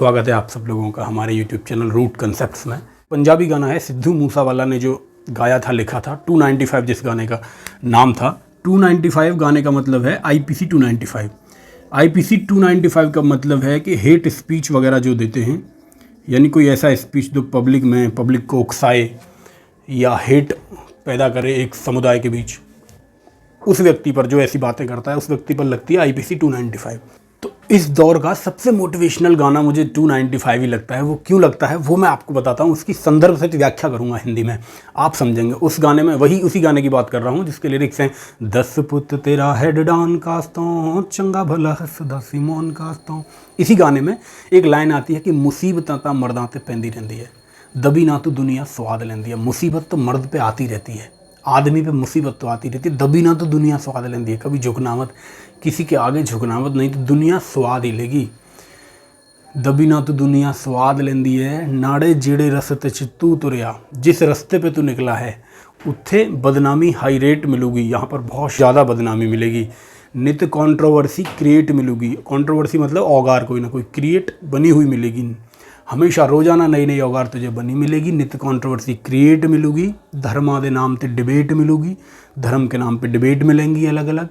स्वागत है आप सब लोगों का हमारे YouTube चैनल रूट कंसेप्ट्स में। पंजाबी गाना है, सिद्धू मूसावाला ने जो गाया था, लिखा था 295 जिस गाने का नाम था। 295 गाने का मतलब है IPC 295। IPC 295 का मतलब है कि हेट स्पीच वगैरह जो देते हैं, यानी कोई ऐसा स्पीच जो पब्लिक में पब्लिक को उकसाए या हेट पैदा करे एक समुदाय के बीच, उस व्यक्ति पर जो ऐसी बातें करता है उस व्यक्ति पर लगती है IPC 295। तो इस दौर का सबसे मोटिवेशनल गाना मुझे 295 ही लगता है। वो क्यों लगता है वो मैं आपको बताता हूँ, उसकी संदर्भ से व्याख्या करूँगा हिंदी में, आप समझेंगे। उस गाने में उसी गाने की बात कर रहा हूँ जिसके लिरिक्स हैं 10 पुत तेरा हेड डाउन कास्तों, चंगा भला हसदा सिमोन कास्तों। इसी गाने में एक लाइन आती है कि मुसीबत तो मर्दां ते पैंदी रहती है, दबी ना तो दुनिया स्वाद लेंदी है। मुसीबत तो मर्द पे आती रहती है, आदमी पे मुसीबत तो आती रहती है, दबी ना तो दुनिया स्वाद लेंदी है। कभी झुकना मत, किसी के आगे झुकना मत, नहीं तो दुनिया स्वाद ही लेगी। दबी ना तो दुनिया स्वाद लेंदी है, नाड़े जेड़े रस्ते च तू तुरया, जिस रास्ते पे तू निकला है उत्थे बदनामी हाई रेट मिलूगी। यहाँ पर बहुत ज़्यादा बदनामी मिलेगी। नित कंट्रोवर्सी क्रिएट मिलूगी। कंट्रोवर्सी मतलब औगार कोई ना कोई क्रिएट बनी हुई मिलेगी। हमेशा रोज़ाना नई नई औगार तुझे बनी मिलेगी। नित कंट्रोवर्सी क्रिएट मिलूगी। धर्मा दे नाम ते डिबेट मिलूगी। धर्म के नाम पे डिबेट मिलेंगी अलग अलग।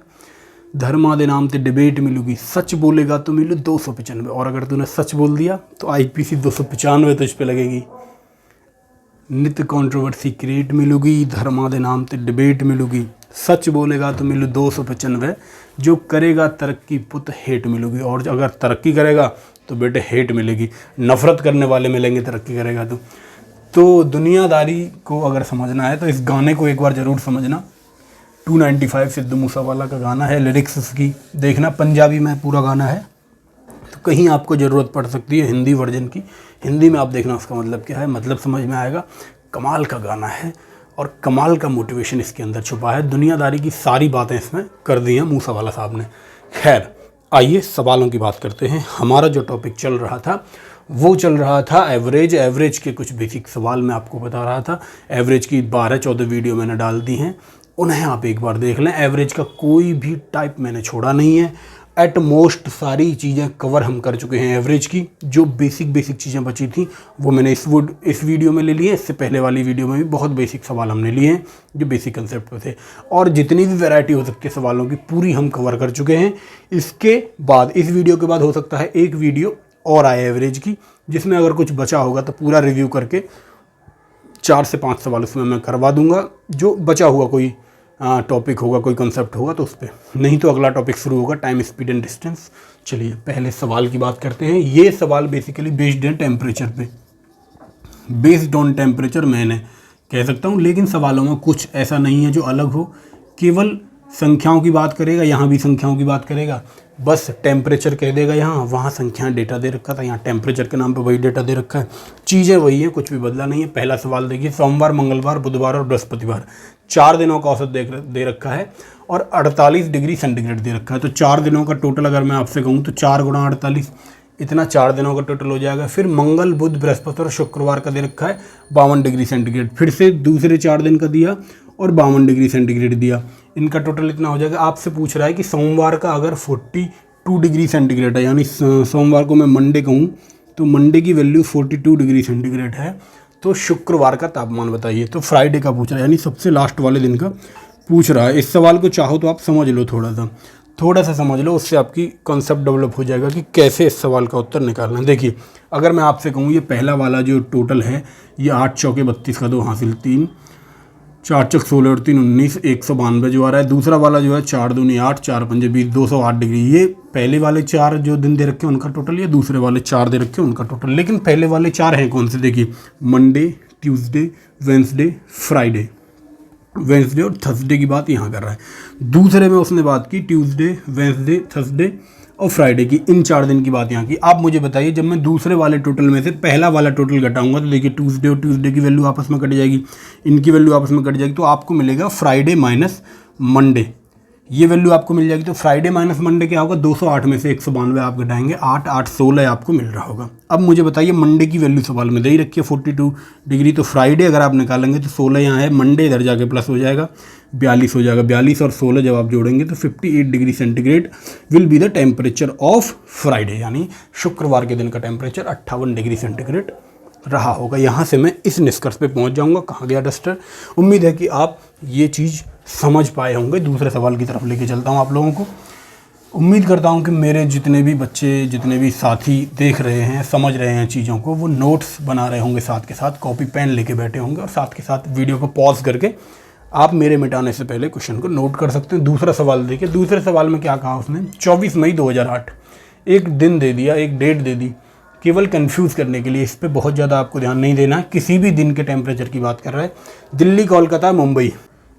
धर्मा दे नाम ते डिबेट मिलूगी। सच बोलेगा तो मिलू 295, और अगर तूने सच बोल दिया तो IPC 295 तुझ पे लगेगी। नित कंट्रोवर्सी क्रिएट मिलूगी। धर्मा दे नाम ते डिबेट मिलूगी। सच बोलेगा तो मिलू 295, जो करेगा तरक्की पुत हेट मिलूगी। और अगर तरक्की करेगा तो बेटे हेट मिलेगी। नफ़रत करने वाले मिलेंगे तरक्की करेगा तो दुनियादारी को अगर समझना है तो इस गाने को एक बार ज़रूर समझना। 295 सिद्धू मूसावाला का गाना है। लिरिक्स उसकी देखना, पंजाबी में पूरा गाना है, तो कहीं आपको ज़रूरत पड़ सकती है हिंदी वर्जन की। हिंदी में आप देखना उसका मतलब क्या है, मतलब समझ में आएगा। कमाल का गाना है और कमाल का मोटिवेशन इसके अंदर छुपा है। दुनियादारी की सारी बातें इसमें कर दी हैं मूसावाला साहब ने। खैर, आइए सवालों की बात करते हैं। हमारा जो टॉपिक चल रहा था वो चल रहा था एवरेज के कुछ बेसिक सवाल मैं आपको बता रहा था। एवरेज की 12-14 वीडियो मैंने डाल दी हैं, उन्हें आप एक बार देख लें। एवरेज का कोई भी टाइप मैंने छोड़ा नहीं है। एट मोस्ट सारी चीज़ें कवर हम कर चुके हैं एवरेज की। जो बेसिक चीज़ें बची थी वो मैंने इस वीडियो में ले लिए। इससे पहले वाली वीडियो में भी बहुत बेसिक सवाल हमने लिए हैं जो बेसिक कंसेप्ट पे थे, और जितनी भी वैरायटी हो सकती है सवालों की पूरी हम कवर कर चुके हैं। इसके बाद, इस वीडियो के बाद हो सकता है एक वीडियो और आए एवरेज की, जिसमें अगर कुछ बचा होगा तो पूरा रिव्यू करके 4 से 5 सवाल उसमें मैं करवा दूंगा। जो बचा हुआ कोई टॉपिक होगा, कोई कंसेप्ट होगा तो उस पर, नहीं तो अगला टॉपिक शुरू होगा टाइम, स्पीड एंड डिस्टेंस। चलिए पहले सवाल की बात करते हैं। ये सवाल बेसिकली बेस्ड है टेम्परेचर पे, बेस्ड ऑन टेम्परेचर मैंने कह सकता हूँ, लेकिन सवालों में कुछ ऐसा नहीं है जो अलग हो। केवल संख्याओं की बात करेगा, यहाँ भी संख्याओं की बात करेगा, बस टेम्परेचर कह देगा। यहाँ वहाँ संख्याएं डेटा दे रखा था, यहाँ टेम्परेचर के नाम पे वही डेटा दे रखा है। चीज़ें वही हैं, कुछ भी बदला नहीं है। पहला सवाल देखिए, सोमवार, मंगलवार, बुधवार और बृहस्पतिवार 4 दिनों का औसत दे रखा है और 48 डिग्री सेंटीग्रेड दे रखा है। तो 4 दिनों का टोटल अगर मैं आपसे कहूँ तो 4 गुणा 48, इतना 4 दिनों का टोटल हो जाएगा। फिर मंगल, बुध, बृहस्पति और शुक्रवार का दे रखा है 52 डिग्री सेंटीग्रेड। फिर से दूसरे 4 दिन का दिया और 52 डिग्री सेंटीग्रेड दिया। इनका टोटल इतना हो जाएगा। आपसे पूछ रहा है कि सोमवार का अगर 42 डिग्री सेंटीग्रेड है, यानी सोमवार को मैं मंडे कहूँ तो मंडे की वैल्यू 42 डिग्री सेंटीग्रेड है, तो शुक्रवार का तापमान बताइए। तो फ्राइडे का पूछ रहा है, यानी सबसे लास्ट वाले दिन का पूछ रहा है। इस सवाल को चाहो तो आप समझ लो, थोड़ा सा समझ लो, उससे आपकी कॉन्सेप्ट डेवलप हो जाएगा कि कैसे इस सवाल का उत्तर निकालना है। देखिए, अगर मैं आपसे कहूँ ये पहला वाला जो टोटल है, ये 8 चौके 32 का 2 हासिल 3, 4 चौक 16 और 3 19, 192 जो आ रहा है। दूसरा वाला जो है 4 दूनी 8, 4 पंजे 20, 208 डिग्री। ये पहले वाले 4 जो दिन दे रखे हैं उनका टोटल, ये दूसरे वाले 4 दे रखे हैं उनका टोटल। लेकिन पहले वाले 4 हैं कौन से, देखिए, Monday, Tuesday, Wednesday, Friday. Wednesday और थर्सडे की बात यहाँ कर रहा है। दूसरे में उसने बात की ट्यूसडे, वेंसडे, थर्सडे और फ्राइडे की, इन 4 दिन की बात यहाँ की। आप मुझे बताइए, जब मैं दूसरे वाले टोटल में से पहला वाला टोटल घटाऊंगा तो देखिए ट्यूसडे और ट्यूसडे की वैल्यू आपस में कट जाएगी, इनकी वैल्यू आपस में कट जाएगी, तो आपको मिलेगा फ्राइडे माइनस मंडे। ये वैल्यू आपको मिल जाएगी। तो फ्राइडे माइनस मंडे क्या होगा, 208 में से 192 आप घटाएंगे, 8 8 16 आपको मिल रहा होगा। अब मुझे बताइए मंडे की वैल्यू सवाल में दे ही रखी है 42 डिग्री, तो फ्राइडे अगर आप निकालेंगे तो 16 यहाँ है, मंडे इधर जाके प्लस हो जाएगा, 42 हो जाएगा। 42 और 16 जब आप जोड़ेंगे तो 58 degree centigrade will be the temperature of Friday, यानी शुक्रवार के दिन का टेम्परेचर 58 डिग्री सेंटीग्रेड रहा होगा। यहाँ से मैं इस निष्कर्ष पे पहुँच जाऊँगा। कहाँ गया डस्टर? उम्मीद है कि आप ये चीज़ समझ पाए होंगे। दूसरे सवाल की तरफ लेके चलता हूँ आप लोगों को। उम्मीद करता हूँ कि मेरे जितने भी बच्चे, जितने भी साथी देख रहे हैं, समझ रहे हैं चीज़ों को, वो नोट्स बना रहे होंगे, साथ के साथ कॉपी पेन लेके बैठे होंगे और साथ के साथ वीडियो को पॉज करके आप मेरे मिटाने से पहले क्वेश्चन को नोट कर सकते हैं। दूसरा सवाल देखिए, दूसरे सवाल में क्या कहा उसने, 24 मई 2008 एक दिन दे दिया, एक डेट दे दी, केवल कंफ्यूज करने के लिए। इस पर बहुत ज़्यादा आपको ध्यान नहीं देना है, किसी भी दिन के टेम्परेचर की बात कर रहा है। दिल्ली, कोलकाता, मुंबई,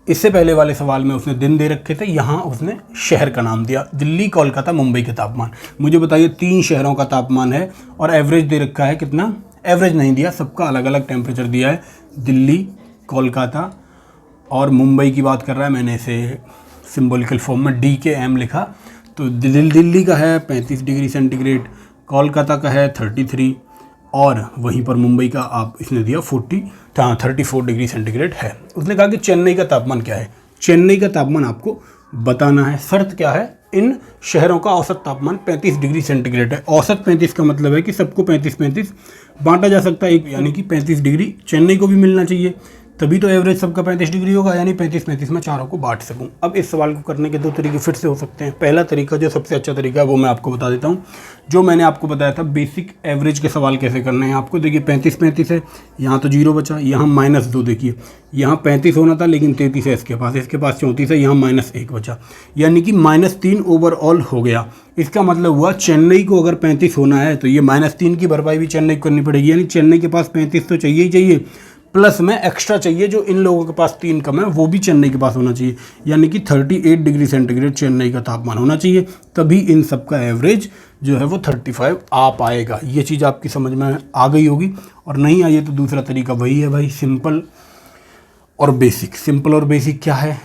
इससे पहले वाले सवाल में उसने दिन दे रखे थे, यहाँ उसने शहर का नाम दिया। दिल्ली, कोलकाता, मुंबई के तापमान। मुझे बताइए 3 शहरों का तापमान है और एवरेज दे रखा है कितना? एवरेज नहीं दिया, सबका अलग अलग टेम्परेचर दिया है। दिल्ली, कोलकाता और मुंबई की बात कर रहा है, मैंने इसे सिम्बॉलिकल फॉर्म में DKM लिखा। तो दिल्ली का है 35 डिग्री सेंटीग्रेड, कोलकाता का है 33 और वहीं पर मुंबई का आप इसने दिया 34 डिग्री सेंटीग्रेड है। उसने कहा कि चेन्नई का तापमान क्या है। चेन्नई का तापमान आपको बताना है। शर्त क्या है? इन शहरों का औसत तापमान 35 डिग्री सेंटीग्रेड है। औसत 35 का मतलब है कि सबको 35-35 बांटा जा सकता है, यानी कि 35 डिग्री चेन्नई को भी मिलना चाहिए, तभी तो एवरेज सबका 35 डिग्री होगा, यानी 35-35 में चारों को बांट सकूं। अब इस सवाल को करने के 2 तरीके फिर से हो सकते हैं। पहला तरीका जो सबसे अच्छा तरीका है वो मैं आपको बता देता हूं, जो मैंने आपको बताया था बेसिक एवरेज के सवाल कैसे करने हैं आपको। देखिए 35-35 है, यहाँ तो 0 बचा, यहाँ -2 देखिए, यहाँ 35 होना था लेकिन 33 है इसके पास 34 है, यहाँ -1 बचा, यानी कि -3 ओवरऑल हो गया। इसका मतलब हुआ चेन्नई को अगर 35 होना है तो ये -3 की भरपाई भी चेन्नई को करनी पड़ेगी, यानी चेन्नई के पास 35 तो चाहिए ही चाहिए, प्लस में एक्स्ट्रा चाहिए जो इन लोगों के पास 3 कम है वो भी चेन्नई के पास होना चाहिए, यानी कि 38 डिग्री सेंटीग्रेड चेन्नई का तापमान होना चाहिए, तभी इन सब का एवरेज जो है वो 35 आ पाएगा। ये चीज़ आपकी समझ में आ गई होगी, और नहीं आई है तो दूसरा तरीका वही है भाई, सिंपल और बेसिक। सिंपल और बेसिक क्या है?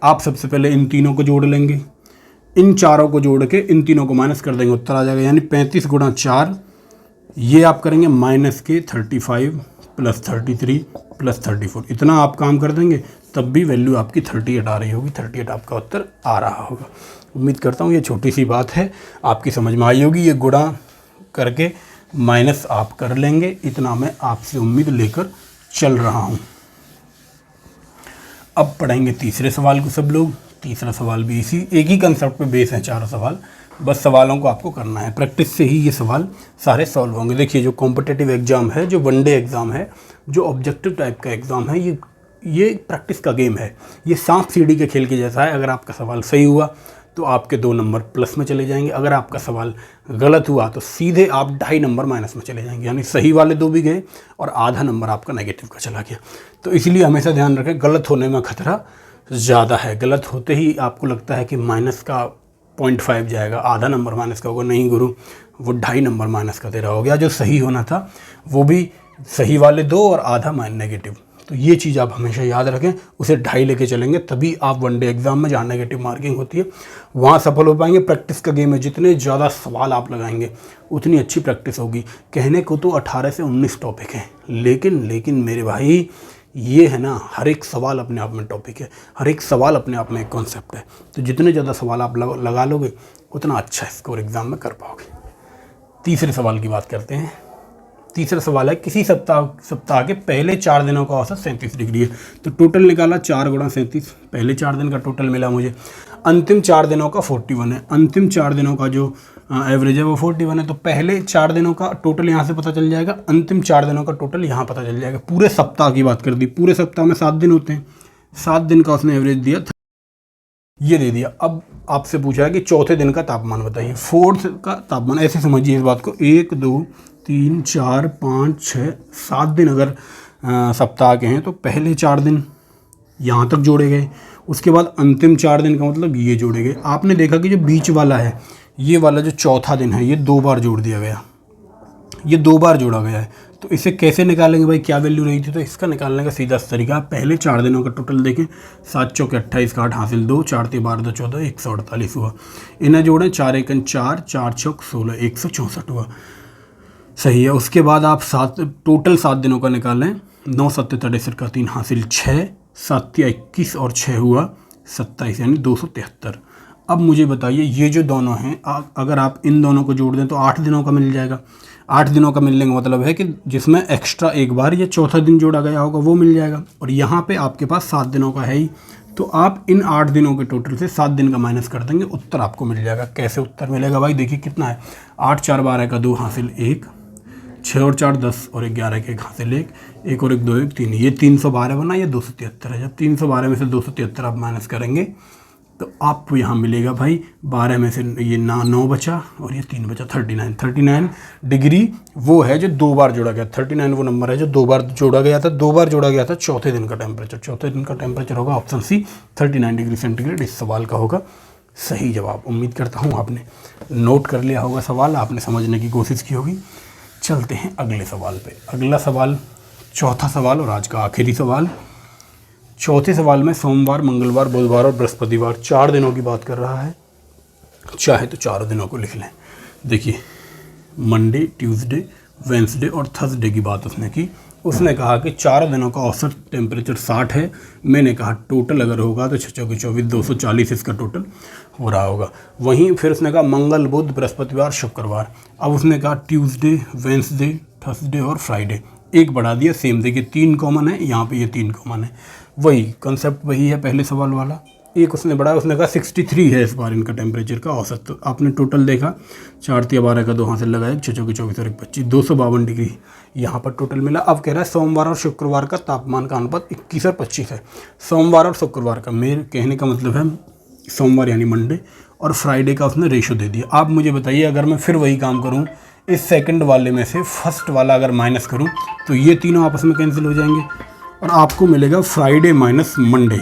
आप सबसे पहले इन तीनों को जोड़ लेंगे, इन चारों को जोड़ के इन तीनों को माइनस कर देंगे, उत्तर आ जाएगा, यानी 35 × 4 ये आप करेंगे -35 + 33 + 34, इतना आप काम कर देंगे तब भी वैल्यू आपकी 38 आ रही होगी। 38 आपका उत्तर आ रहा होगा। उम्मीद करता हूँ ये छोटी सी बात है आपकी समझ में आई होगी। ये गुणा करके माइनस आप कर लेंगे, इतना मैं आपसे उम्मीद लेकर चल रहा हूँ। अब पढ़ेंगे तीसरे सवाल को सब लोग। तीसरा सवाल भी इसी एक ही कंसेप्ट पे बेस है, 4 सवाल, बस सवालों को आपको करना है, प्रैक्टिस से ही ये सवाल सारे सॉल्व होंगे। देखिए जो कॉम्पिटिटिव एग्ज़ाम है, जो वनडे एग्ज़ाम है, जो ऑब्जेक्टिव टाइप का एग्ज़ाम है, ये प्रैक्टिस का गेम है। ये सांप सीढ़ी के खेल के जैसा है। अगर आपका सवाल सही हुआ तो आपके 2 नंबर प्लस में चले जाएंगे, अगर आपका सवाल गलत हुआ तो सीधे आप 2.5 नंबर माइनस में चले जाएंगे, यानी सही वाले 2 भी गए और आधा नंबर आपका नेगेटिव का चला गया। तो इसलिए हमेशा ध्यान रखें, गलत होने में खतरा ज़्यादा है। गलत होते ही आपको लगता है कि माइनस का 0.5 जाएगा, आधा नंबर माइनस का होगा, नहीं गुरु, वो 2.5 नंबर माइनस का दे रहा हो गया। जो सही होना था वो भी सही वाले 2 और आधा नेगेटिव। तो ये चीज़ आप हमेशा याद रखें, उसे 2.5 लेके चलेंगे तभी आप वनडे एग्जाम में, जहाँ नेगेटिव मार्किंग होती है, वहाँ सफल हो पाएंगे। प्रैक्टिस का गेम है, जितने ज़्यादा सवाल आप लगाएंगे उतनी अच्छी प्रैक्टिस होगी। कहने को तो 18 से 19 टॉपिक हैं, लेकिन मेरे भाई ये है ना, हर एक सवाल अपने आप में टॉपिक है, हर एक सवाल अपने आप में एक कॉन्सेप्ट है। तो जितने ज़्यादा सवाल आप लगा लोगे उतना अच्छा स्कोर एग्ज़ाम में कर पाओगे। तीसरे सवाल की बात करते हैं। तीसरा सवाल है, किसी सप्ताह के पहले 4 दिनों का औसत 37 डिग्री है। तो टोटल निकाला 4 × 37, पहले 4 दिन का टोटल मिला मुझे। अंतिम 4 दिनों का 41 है, अंतिम 4 दिनों का जो एवरेज है वो 41 है। तो पहले 4 दिनों का टोटल यहाँ से पता चल जाएगा, अंतिम 4 दिनों का टोटल यहाँ पता चल जाएगा। पूरे सप्ताह की बात कर दी, पूरे सप्ताह में 7 दिन होते हैं, 7 दिन का उसने एवरेज दिया, ये दे दिया। अब आपसे पूछा है कि चौथे दिन का तापमान बताइए, 4th का तापमान। ऐसे समझिए इस बात को, 1 2 3 4 5 6 7 दिन अगर सप्ताह के हैं तो पहले 4 दिन यहाँ तक जोड़े गए, उसके बाद अंतिम 4 दिन का मतलब ये जोड़े गए। आपने देखा कि जो बीच वाला है, ये वाला जो चौथा दिन है, ये 2 बार जोड़ दिया गया, ये 2 बार जोड़ा गया है। तो इसे कैसे निकालेंगे भाई, क्या वैल्यू रही थी, तो इसका निकालने का सीधा तरीका, पहले 4 दिनों का टोटल देखें, 7 चौके 28 का 8 हासिल 2, 4 3 12 2 14, 148 हुआ। इन्हें जोड़ें, 4 1 4, 4 चौक 16, 164 हुआ। सही है। उसके बाद आप टोटल 7 दिनों का निकालें, 9 7 63 का 3 हासिल 6, 7 21 और 6 हुआ 27, यानी 273। अब मुझे बताइए ये जो दोनों हैं, अगर आप इन दोनों को जोड़ दें तो 8 दिनों का मिल जाएगा। 8 दिनों का मिलने का मतलब है कि जिसमें एक्स्ट्रा एक बार या चौथा दिन जोड़ा गया होगा वो मिल जाएगा, और यहाँ पे आपके पास 7 दिनों का है ही, तो आप इन 8 दिनों के टोटल से 7 दिन का माइनस कर देंगे, उत्तर आपको मिल जाएगा। कैसे उत्तर मिलेगा भाई, देखिए कितना है, 8 4 12 का 2 हासिल 1, 6 और 4 10 और 11 के 1 हासिल 1, 1 और 1 2 1 3, ये 312 बना, ये 273 है। जब 312 में से 273 आप माइनस करेंगे तो आपको यहाँ मिलेगा भाई 12 में से ये 9 बचा और ये 3 बचा, 39 डिग्री वो है जो 2 बार जोड़ा गया। 39 वो नंबर है जो 2 बार जोड़ा गया था, 2 बार जोड़ा गया था चौथे दिन का टेम्परेचर। चौथे दिन का टेम्परेचर होगा ऑप्शन सी 39 डिग्री सेंटीग्रेड। इस सवाल का होगा सही जवाब। उम्मीद करता हूँ आपने नोट कर लिया होगा सवाल, आपने समझने की कोशिश की होगी। चलते हैं अगले सवाल पे। अगला सवाल चौथा सवाल और आज का आखिरी सवाल। चौथे सवाल में सोमवार, मंगलवार, बुधवार और बृहस्पतिवार 4 दिनों की बात कर रहा है। चाहे तो 4 दिनों को लिख लें। देखिए मंडे, ट्यूसडे, वेंसडे और थर्सडे की बात उसने की। उसने कहा कि 4 दिनों का औसत टेम्परेचर 60 है। मैंने कहा टोटल अगर होगा तो 6 चौके 24, 240 इसका टोटल हो रहा होगा। वहीं फिर उसने कहा मंगल, बुध, बृहस्पतिवार, शुक्रवार। अब उसने कहा ट्यूसडे, वेंसडे, थर्सडे और फ्राइडे। एक बढ़ा दिया सेम, देखिए 3 कॉमन है, यहाँ पे ये 3 कॉमन है। वही कंसेप्ट वही है पहले सवाल वाला। एक उसने बढ़ाया, उसने कहा 63 है इस बार इनका टेम्परेचर का औसत। तो आपने टोटल देखा, 4 3 12 का 2 हासिल लगाया, 6 चौके 24 और 1 25, 252 डिग्री यहाँ पर टोटल मिला। अब कह रहा है सोमवार और शुक्रवार का तापमान का अनुपात 21 और 25 है। सोमवार और शुक्रवार का, मेरे कहने का मतलब है सोमवार यानी मंडे और फ्राइडे का उसने रेशो दे दिया। आप मुझे बताइए अगर मैं फिर वही काम करूँ, इस सेकंड वाले में से फर्स्ट वाला अगर माइनस करूँ तो ये तीनों आपस में कैंसिल हो जाएंगे और आपको मिलेगा Friday minus Monday.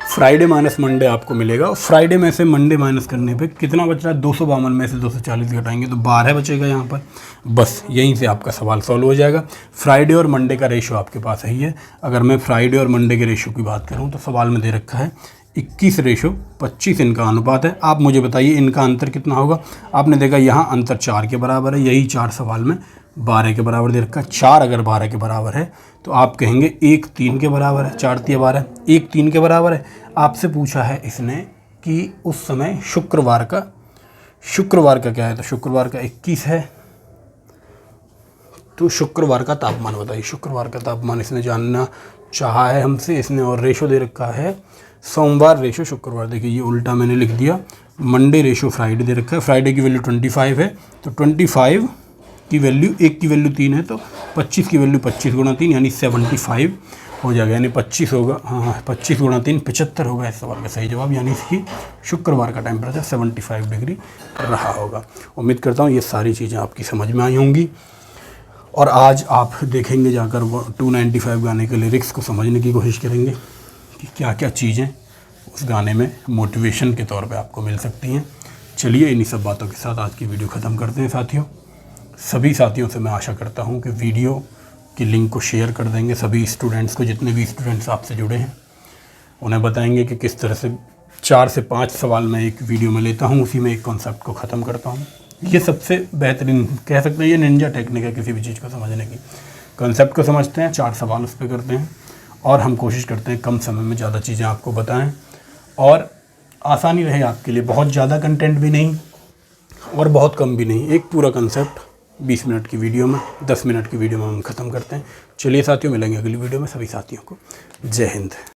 Friday minus Monday आपको मिलेगा। फ्राइडे में से मंडे माइनस करने पे कितना बच रहा है, 252 में से 240 घटाएंगे तो 12 बचेगा यहाँ पर। बस यहीं से आपका सवाल सॉल्व हो जाएगा। फ्राइडे और मंडे का रेशो आपके पास ही है। अगर मैं फ्राइडे और मंडे के रेशो की बात करूँ तो सवाल में दे रखा है 21:25 इनका अनुपात है। आप मुझे बताइए इनका अंतर कितना होगा। आपने देखा यहाँ अंतर 4 के बराबर है, यही 4 सवाल में 12 के बराबर दे रखा है। 4 अगर 12 के बराबर है तो आप कहेंगे 1 3 के बराबर है। 4 3 12, 1 3 के बराबर है। आपसे पूछा है इसने कि उस समय शुक्रवार का क्या है, तो शुक्रवार का 21 है। तो शुक्रवार का तापमान बताइए। शुक्रवार का तापमान इसने जानना चाहा है हमसे, इसने और रेशो दे रखा है सोमवार रेशो शुक्रवार। देखिए ये उल्टा मैंने लिख दिया, मंडे रेशो फ्राइडे दे रखा है। फ्राइडे की वैल्यू 25 है, तो 25 की वैल्यू, 1 की वैल्यू 3 है, तो 25 की वैल्यू 25 गुणा 3 यानी 75 हो जाएगा। यानी 25 होगा, हाँ 25 गुणा 3 75 होगा इस सवाल का सही जवाब। यानी इसकी शुक्रवार का टेम्परेचर 75 डिग्री रहा होगा। उम्मीद करता हूँ ये सारी चीज़ें आपकी समझ में आई होंगी और आज आप देखेंगे जाकर 295 गाने के लिरिक्स को समझने की कोशिश करेंगे कि क्या क्या चीज़ें उस गाने में मोटिवेशन के तौर पे आपको मिल सकती हैं। चलिए इन्हीं सब बातों के साथ आज की वीडियो ख़त्म करते हैं साथियों। सभी साथियों से मैं आशा करता हूं कि वीडियो की लिंक को शेयर कर देंगे सभी स्टूडेंट्स को। जितने भी स्टूडेंट्स आपसे जुड़े हैं उन्हें बताएंगे कि किस तरह से 4 से 5 सवाल मैं एक वीडियो में लेता हूँ, उसी में एक कॉन्सेप्ट को ख़त्म करता हूँ। ये सबसे बेहतरीन कह सकते हैं, ये निंजा टेक्निक है किसी भी चीज़ को समझने की। कॉन्सेप्ट को समझते हैं, 4 सवाल उस पर करते हैं और हम कोशिश करते हैं कम समय में ज़्यादा चीज़ें आपको बताएं और आसानी रहे आपके लिए। बहुत ज़्यादा कंटेंट भी नहीं और बहुत कम भी नहीं, एक पूरा कंसेप्ट 20 मिनट की वीडियो में, 10 मिनट की वीडियो में हम ख़त्म करते हैं। चलिए साथियों, मिलेंगे अगली वीडियो में। सभी साथियों को जय हिंद।